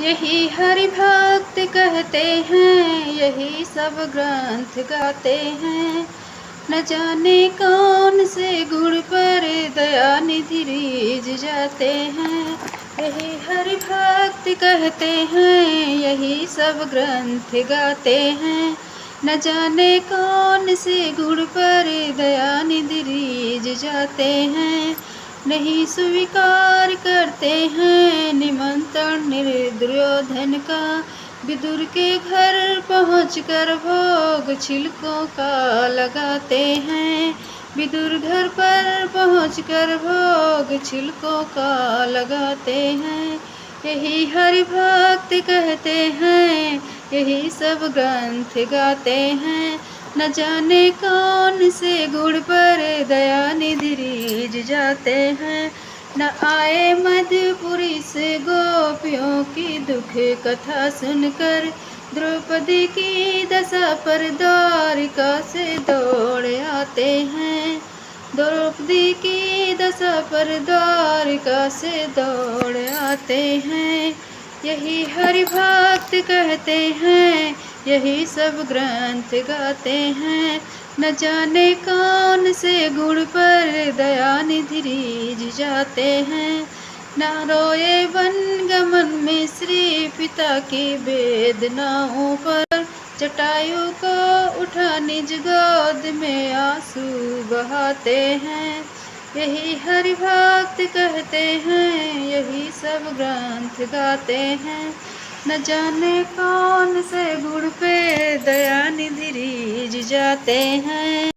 यही हरि भक्त कहते हैं, यही सब ग्रंथ गाते हैं। न जाने कौन से गुण पर दया निधि रीझ जाते हैं। यही हरि भक्त कहते हैं, यही सब ग्रंथ गाते हैं। न जाने कौन से गुण पर दया निधि रीझ जाते हैं। नहीं स्वीकार करते हैं निमंत्रण दुर्योधन का। विदुर के घर पहुंचकर भोग छिलकों का लगाते हैं। विदुर घर पर पहुंचकर भोग छिलकों का लगाते हैं। यही हरि भक्त कहते हैं, यही सब ग्रंथ गाते हैं। न जाने कौन से गुण पर दया निधि रीझ जाते हैं। न आए मधुपुरी से गोपियों की दुख कथा सुनकर। द्रौपदी की दशा पर द्वारिका से दौड़ आते हैं। द्रौपदी की दशा पर द्वारिका से दौड़ आते हैं। यही हरि भक्त कहते हैं, यही सब ग्रंथ गाते हैं। न जाने कौन से गुण पर दया निधि रीझ जाते हैं। न रोए वन गमन में श्री पिता की वेदनाओं पर। जटायु को उठा निज गोद में आंसू बहाते हैं। यही हरि भक्त कहते हैं, यही सब ग्रंथ गाते हैं। न जाने कौन से गुण पे दया निधि रीझ जाते हैं।